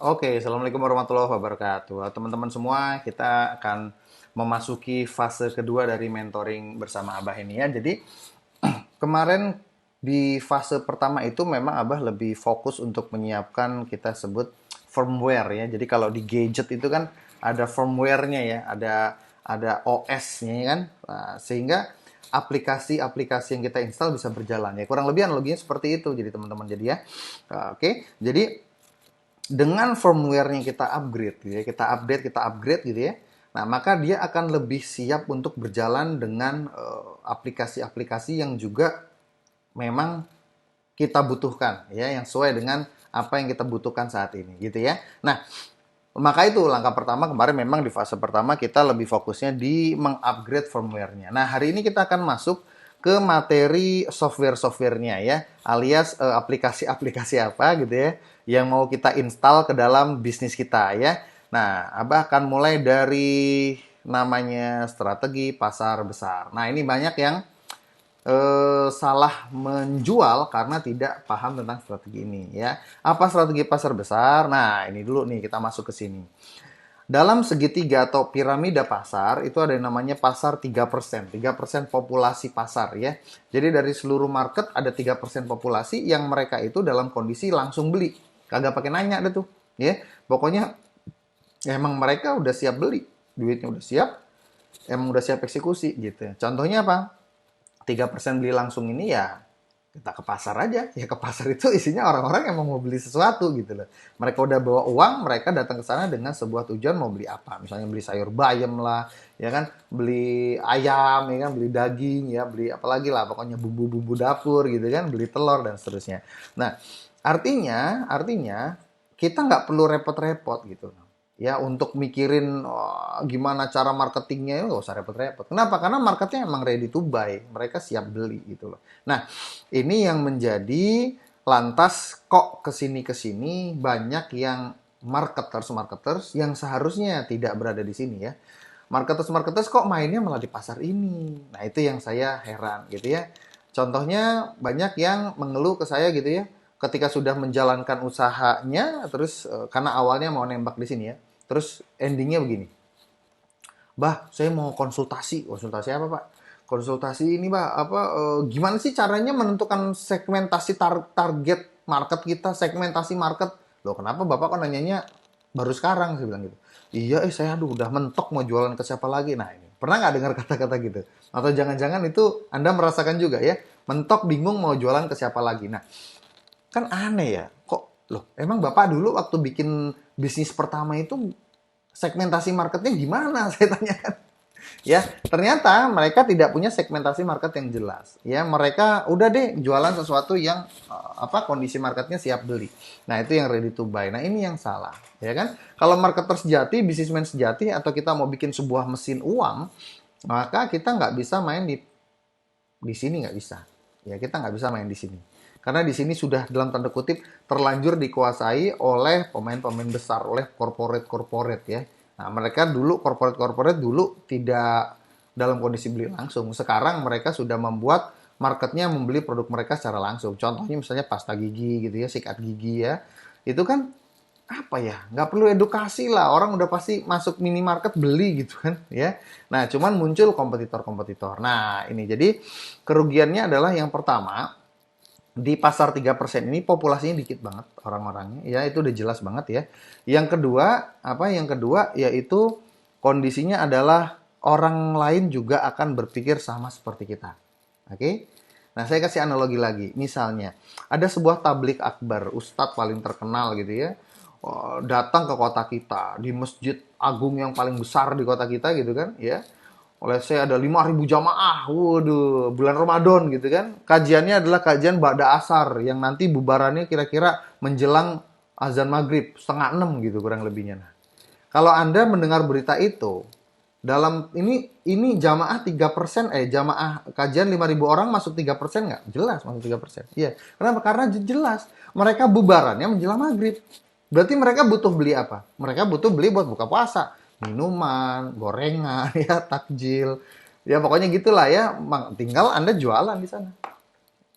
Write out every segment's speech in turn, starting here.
Oke, Assalamualaikum warahmatullahi wabarakatuh. Teman-teman semua, kita akan memasuki fase kedua dari mentoring bersama Abah ini ya. Jadi, kemarin di fase pertama itu memang Abah lebih fokus untuk menyiapkan kita sebut firmware ya. Jadi kalau di gadget itu kan ada firmware-nya ya, ada OS-nya ya kan. Nah, sehingga aplikasi-aplikasi yang kita install bisa berjalan ya. Kurang lebih analoginya seperti itu. Jadi teman-teman jadi ya. Oke, jadi dengan firmware-nya kita upgrade gitu ya, kita upgrade gitu ya. Nah, maka dia akan lebih siap untuk berjalan dengan aplikasi-aplikasi yang juga memang kita butuhkan ya, yang sesuai dengan apa yang kita butuhkan saat ini gitu ya. Nah, maka itu langkah pertama kemarin memang di fase pertama kita lebih fokusnya di mengupgrade firmware-nya. Nah, hari ini kita akan masuk ke materi software-software-nya ya, alias aplikasi-aplikasi apa gitu ya yang mau kita install ke dalam bisnis kita ya. Nah, Abah akan mulai dari namanya strategi pasar besar. Nah, ini banyak yang salah menjual karena tidak paham tentang strategi ini ya. Apa strategi pasar besar? Nah, ini dulu nih kita masuk ke sini. Dalam segitiga atau piramida pasar itu ada yang namanya pasar 3%. 3% populasi pasar ya. Jadi dari seluruh market ada 3% populasi yang mereka itu dalam kondisi langsung beli. Kagak pakai nanya deh tuh, ya. Pokoknya emang mereka udah siap beli. Duitnya udah siap, emang udah siap eksekusi gitu. Contohnya apa? 3% beli langsung ini ya kita ke pasar aja. Ya ke pasar itu isinya orang-orang yang mau beli sesuatu gitu loh. Mereka udah bawa uang, mereka datang ke sana dengan sebuah tujuan mau beli apa. Misalnya beli sayur bayam lah, ya kan, beli ayam, ya kan, beli daging, ya, beli apa lagi lah, pokoknya bumbu-bumbu dapur gitu kan, beli telur dan seterusnya. Nah, artinya kita nggak perlu repot-repot gitu ya untuk mikirin gimana cara marketingnya, nggak usah repot-repot. Kenapa? Karena marketnya emang ready to buy, mereka siap beli gitu loh. Nah, ini yang menjadi lantas kok kesini banyak yang marketers yang seharusnya tidak berada di sini ya. Marketers kok mainnya malah di pasar ini. Nah, itu yang saya heran gitu ya. Contohnya banyak yang mengeluh ke saya gitu ya, ketika sudah menjalankan usahanya terus karena awalnya mau nembak di sini ya. Terus endingnya begini. Bah, saya mau konsultasi. Konsultasi apa, Pak? Konsultasi ini, Pak, apa gimana sih caranya menentukan segmentasi target market kita, segmentasi market? Loh, kenapa Bapak kok nanyanya baru sekarang? Saya bilang gitu. Iya, saya aduh udah mentok mau jualan ke siapa lagi. Nah, ini. Pernah nggak dengar kata-kata gitu? Atau jangan-jangan itu Anda merasakan juga ya? Mentok bingung mau jualan ke siapa lagi. Nah, kan aneh ya. Kok loh, emang Bapak dulu waktu bikin bisnis pertama itu segmentasi marketnya gimana? Saya tanyakan. Ya, ternyata mereka tidak punya segmentasi market yang jelas. Ya, mereka udah deh jualan sesuatu yang apa kondisi marketnya siap beli. Nah, itu yang ready to buy. Nah, ini yang salah, ya kan? Kalau marketer sejati, bisnismen sejati, atau kita mau bikin sebuah mesin uang, maka kita nggak bisa main di sini nggak bisa. Ya, kita nggak bisa main di sini. Karena di sini sudah dalam tanda kutip terlanjur dikuasai oleh pemain-pemain besar, oleh corporate-corporate ya. Nah, mereka dulu corporate-corporate dulu tidak dalam kondisi beli langsung. Sekarang mereka sudah membuat marketnya membeli produk mereka secara langsung. Contohnya misalnya pasta gigi gitu ya, sikat gigi ya. Itu kan apa ya, nggak perlu edukasi lah, orang udah pasti masuk minimarket beli gitu kan ya. Nah, cuman muncul kompetitor-kompetitor. Nah, ini jadi kerugiannya adalah yang pertama, di pasar 3% ini populasinya dikit banget orang-orangnya ya, itu udah jelas banget ya. Yang kedua, apa yang kedua yaitu kondisinya adalah orang lain juga akan berpikir sama seperti kita. Oke? Nah, saya kasih analogi lagi. Misalnya, ada sebuah tablik akbar, ustadz paling terkenal gitu ya, datang ke kota kita, di masjid agung yang paling besar di kota kita gitu kan, ya. Oleh saya ada 5.000 jamaah, waduh, bulan Ramadan gitu kan. Kajiannya adalah kajian Ba'da Asar, yang nanti bubarannya kira-kira menjelang azan maghrib, setengah 6 gitu kurang lebihnya. Nah, kalau Anda mendengar berita itu, dalam ini jamaah 3%, jamaah kajian 5.000 orang masuk 3% nggak? Jelas masuk 3%. Iya. Kenapa? Karena jelas mereka bubarannya menjelang maghrib. Berarti mereka butuh beli apa? Mereka butuh beli buat buka puasa. Minuman, gorengan, ya, takjil. Ya pokoknya gitulah ya. Tinggal Anda jualan di sana.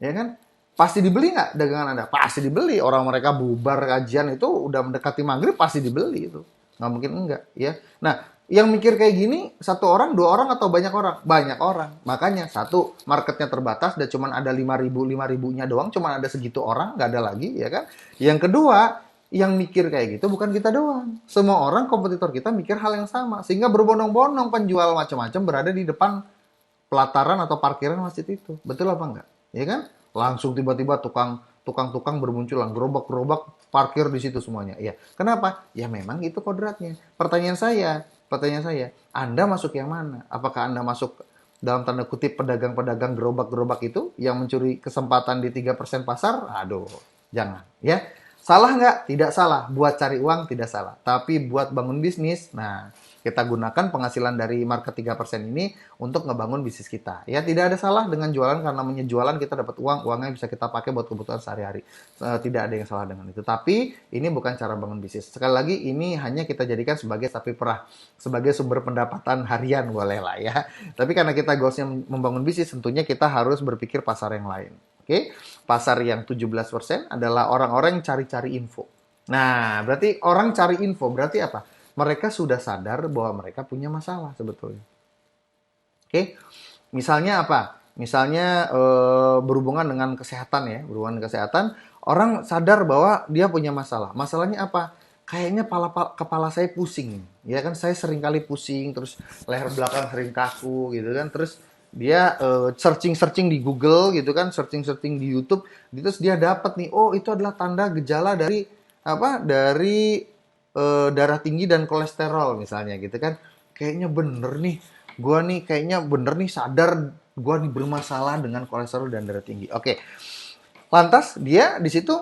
Ya kan? Pasti dibeli nggak dagangan Anda? Pasti dibeli. Orang mereka bubar kajian itu udah mendekati maghrib pasti dibeli itu. Nggak mungkin enggak, ya. Nah, yang mikir kayak gini, satu orang, dua orang, atau banyak orang? Banyak orang. Makanya, satu, marketnya terbatas, dan cuma ada 5.000 nya doang, cuma ada segitu orang, nggak ada lagi, ya kan? Yang kedua, yang mikir kayak gitu bukan kita doang. Semua orang kompetitor kita mikir hal yang sama. Sehingga berbondong-bondong penjual macam-macam berada di depan pelataran atau parkiran masjid itu. Betul apa enggak? Ya kan? Langsung tiba-tiba tukang-tukang bermunculan, gerobak-gerobak parkir di situ semuanya. Ya, kenapa? Ya memang itu kodratnya. Pertanyaan saya, Anda masuk yang mana? Apakah Anda masuk dalam tanda kutip pedagang-pedagang gerobak-gerobak itu yang mencuri kesempatan di 3% pasar? Aduh, jangan, ya. Salah nggak? Tidak salah. Buat cari uang tidak salah. Tapi buat bangun bisnis, nah kita gunakan penghasilan dari market 3% ini untuk ngebangun bisnis kita. Ya, tidak ada salah dengan jualan karena namanya jualan kita dapat uang, uangnya bisa kita pakai buat kebutuhan sehari-hari. Tidak ada yang salah dengan itu. Tapi ini bukan cara bangun bisnis. Sekali lagi ini hanya kita jadikan sebagai sapi perah, sebagai sumber pendapatan harian boleh lah ya. Tapi karena kita goalsnya membangun bisnis, tentunya kita harus berpikir pasar yang lain. Oke, pasar yang 17% adalah orang-orang yang cari-cari info. Nah, berarti orang cari info, berarti apa? Mereka sudah sadar bahwa mereka punya masalah sebetulnya. Oke, misalnya apa? Misalnya berhubungan dengan kesehatan ya, berhubungan dengan kesehatan, orang sadar bahwa dia punya masalah. Masalahnya apa? Kayaknya kepala saya pusing, ya kan? Saya sering kali pusing, terus leher belakang sering kaku, gitu kan? Terus dia searching di Google, gitu kan? Searching di YouTube, terus dia dapat nih, oh itu adalah tanda gejala dari apa? Dari darah tinggi dan kolesterol misalnya, gitu kan? Kayaknya bener nih gua nih kayaknya bener nih sadar gua nih bermasalah dengan kolesterol dan darah tinggi. Oke. Lantas dia di situ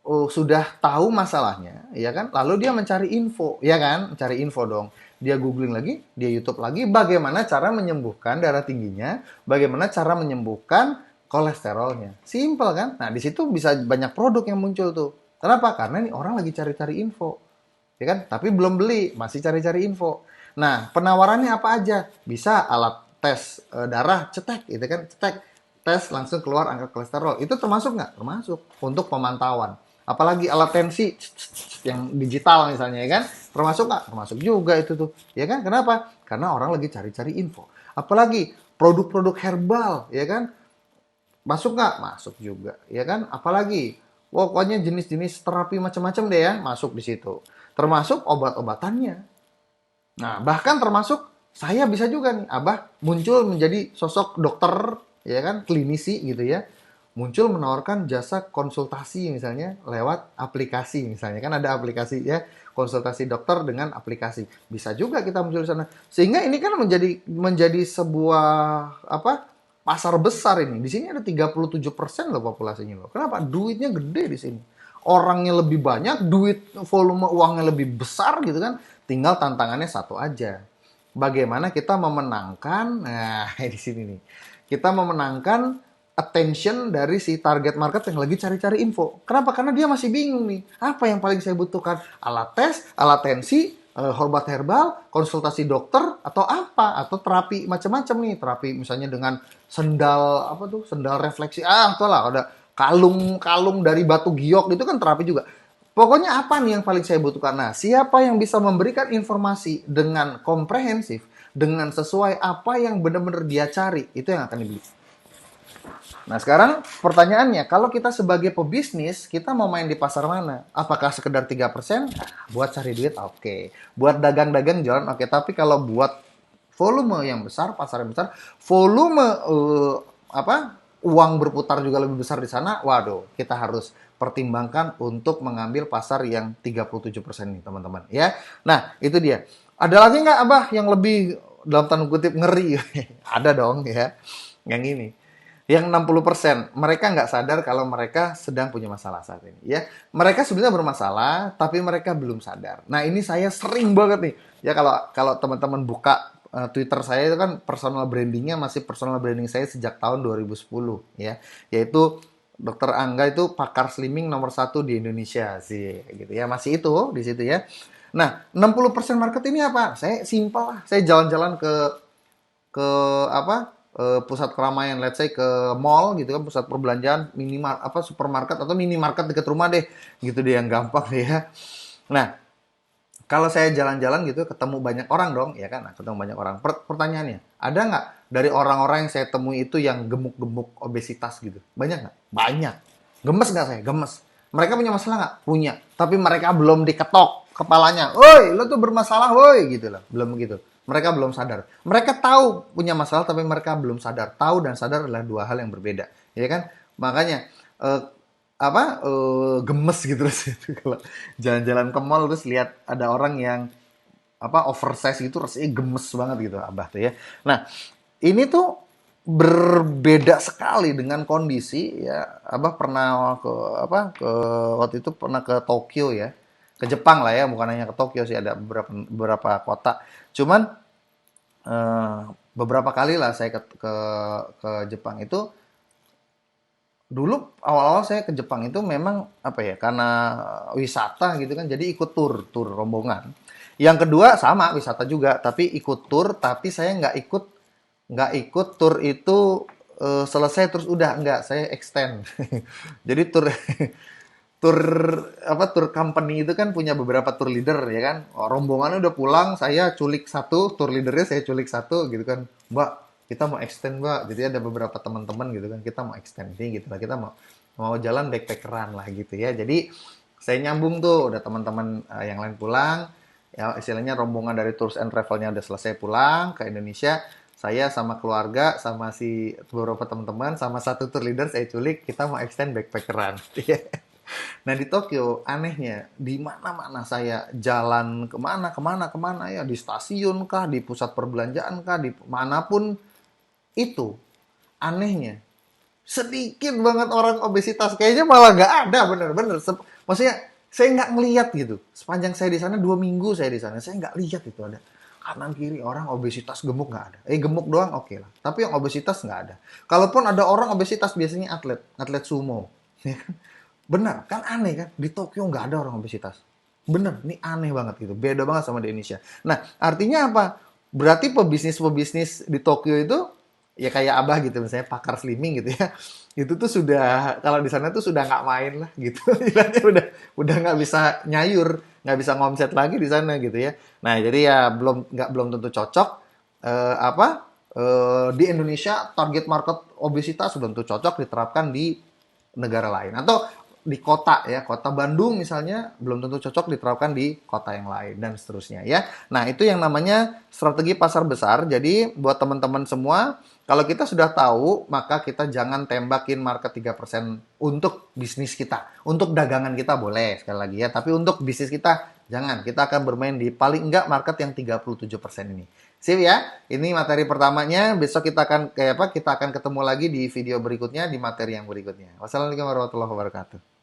sudah tahu masalahnya, ya kan? Lalu dia mencari info, ya kan? Mencari info dong. Dia googling lagi, dia YouTube lagi bagaimana cara menyembuhkan darah tingginya, bagaimana cara menyembuhkan kolesterolnya. Simple kan? Nah, di situ bisa banyak produk yang muncul tuh. Kenapa? Karena nih orang lagi cari-cari info. Ya kan? Tapi belum beli, masih cari-cari info. Nah, penawarannya apa aja? Bisa alat tes darah, cetek, gitu kan? Cetek, tes langsung keluar angka kolesterol. Itu termasuk nggak? Termasuk untuk pemantauan. Apalagi alat tensi yang digital misalnya, ya kan? Termasuk nggak? Termasuk juga itu tuh. Ya kan? Kenapa? Karena orang lagi cari-cari info. Apalagi produk-produk herbal, ya kan? Masuk nggak? Masuk juga, ya kan? Apalagi, pokoknya jenis-jenis terapi macam-macam deh ya, masuk di situ. Termasuk obat-obatannya. Nah, bahkan termasuk saya bisa juga nih, Abah muncul menjadi sosok dokter, ya kan, klinisi gitu ya. Muncul menawarkan jasa konsultasi misalnya lewat aplikasi misalnya. Kan ada aplikasi ya, konsultasi dokter dengan aplikasi. Bisa juga kita muncul di sana. Sehingga ini kan menjadi sebuah apa? Pasar besar ini. Di sini ada 37% loh populasinya loh. Kenapa? Duitnya gede di sini. Orangnya lebih banyak, duit volume uangnya lebih besar gitu kan. Tinggal tantangannya satu aja. Bagaimana kita memenangkan, nah di sini nih. Kita memenangkan attention dari si target market yang lagi cari-cari info. Kenapa? Karena dia masih bingung nih. Apa yang paling saya butuhkan? Alat tes, alat tensi, obat herbal, konsultasi dokter, atau apa? Atau terapi macam-macam nih. Terapi misalnya dengan sendal, apa tuh? Sendal refleksi. Itulah ada kalung-kalung dari batu giok. Itu kan terapi juga. Pokoknya apa nih yang paling saya butuhkan? Nah, siapa yang bisa memberikan informasi dengan komprehensif, dengan sesuai apa yang benar-benar dia cari, itu yang akan dibeli. Nah, sekarang pertanyaannya, kalau kita sebagai pebisnis, kita mau main di pasar mana? Apakah sekedar 3%? Nah, buat cari duit, oke. Buat dagang-dagang jalan, oke. Tapi kalau buat volume yang besar, pasar yang besar, volume uang berputar juga lebih besar di sana, waduh, kita harus pertimbangkan untuk mengambil pasar yang 37% nih, teman-teman. Ya, nah, itu dia. Ada lagi nggak, Abah, yang lebih dalam tanda kutip ngeri? Ada dong, ya. Yang ini. Yang 60%, mereka nggak sadar kalau mereka sedang punya masalah saat ini. Ya, mereka sebenarnya bermasalah, tapi mereka belum sadar. Nah, ini saya sering banget nih. Ya, kalau teman-teman buka Twitter saya itu kan personal brandingnya masih personal branding saya sejak tahun 2010 ya, yaitu Dokter Angga itu pakar slimming nomor 1 di Indonesia sih, gitu ya, masih itu di situ ya. Nah, 60% market ini apa? Saya simpel lah, saya jalan-jalan ke apa pusat keramaian, let's say ke mall gitu kan, pusat perbelanjaan, minimal apa supermarket atau minimarket dekat rumah deh, gitu deh yang gampang deh ya. Nah, kalau saya jalan-jalan gitu ketemu banyak orang dong, ya kan? Nah, ketemu banyak orang. Pertanyaannya, ada nggak dari orang-orang yang saya temui itu yang gemuk-gemuk obesitas gitu? Banyak nggak? Banyak. Gemes nggak saya? Gemes. Mereka punya masalah nggak? Punya. Tapi mereka belum diketok kepalanya. Woi, lo tuh bermasalah, woi, gitu loh. Belum gitu. Mereka belum sadar. Mereka tahu punya masalah, tapi mereka belum sadar. Tahu dan sadar adalah dua hal yang berbeda, ya kan? Makanya eh, gemes gitu loh kalau jalan-jalan ke mall terus lihat ada orang yang oversize gitu rasanya gemes banget gitu abah tuh ya. Nah, ini tuh berbeda sekali dengan kondisi ya. Abah pernah ke waktu itu pernah ke Tokyo ya. Ke Jepang lah ya, bukan hanya ke Tokyo sih, ada beberapa kota. Cuman eh, beberapa kali lah saya ke Jepang itu. Dulu awal-awal saya ke Jepang itu memang apa ya, karena wisata gitu kan, jadi ikut tur rombongan. Yang kedua sama wisata juga, tapi ikut tur, tapi saya nggak ikut tur itu selesai terus udah nggak, saya extend. Jadi tur tur tur company itu kan punya beberapa tour leader ya kan. Oh, rombongannya udah pulang, saya culik satu, tour leadernya saya culik satu gitu kan. Mbak, kita mau extend, Mbak. Jadi ada beberapa teman-teman gitu kan, kita mau extend ini gitu lah. Kita mau mau jalan backpackeran lah gitu ya. Jadi saya nyambung tuh, udah teman-teman yang lain pulang, ya istilahnya rombongan dari Tours and Travelnya udah selesai pulang ke Indonesia. Saya sama keluarga, sama si beberapa teman-teman, sama satu tour leader saya culik, kita mau extend backpackeran. Nah di Tokyo anehnya di mana-mana saya jalan kemana ya, di stasiun kah, di pusat perbelanjaan kah, di manapun itu anehnya sedikit banget orang obesitas, kayaknya malah nggak ada bener-bener. Maksudnya saya nggak ngeliat gitu sepanjang saya di sana 2 minggu, saya nggak lihat itu ada kanan kiri orang obesitas gemuk, nggak ada. Gemuk doang oke lah, tapi yang obesitas nggak ada. Kalaupun ada orang obesitas biasanya atlet atlet sumo. Benar, kan aneh kan? Di Tokyo nggak ada orang obesitas. Bener, ini aneh banget gitu. Beda banget sama di Indonesia. Nah, artinya apa? Berarti pebisnis-pebisnis di Tokyo itu, ya kayak Abah gitu, misalnya pakar slimming gitu ya. Itu tuh sudah, kalau di sana tuh sudah nggak main lah gitu. Istilahnya udah nggak bisa nyayur, nggak bisa ngomset lagi di sana gitu ya. Nah, jadi ya belum tentu cocok. Di Indonesia target market obesitas belum tentu cocok diterapkan di negara lain, atau di kota ya, kota Bandung misalnya belum tentu cocok diterapkan di kota yang lain dan seterusnya ya. Nah, itu yang namanya strategi pasar besar. Jadi buat teman-teman semua, kalau kita sudah tahu, maka kita jangan tembakin market 3% untuk bisnis kita. Untuk dagangan kita boleh sekali lagi ya, tapi untuk bisnis kita jangan. Kita akan bermain di paling enggak market yang 37% ini. Sip ya, ini materi pertamanya. Besok kita akan Kita akan ketemu lagi di video berikutnya, di materi yang berikutnya. Wassalamualaikum warahmatullahi wabarakatuh.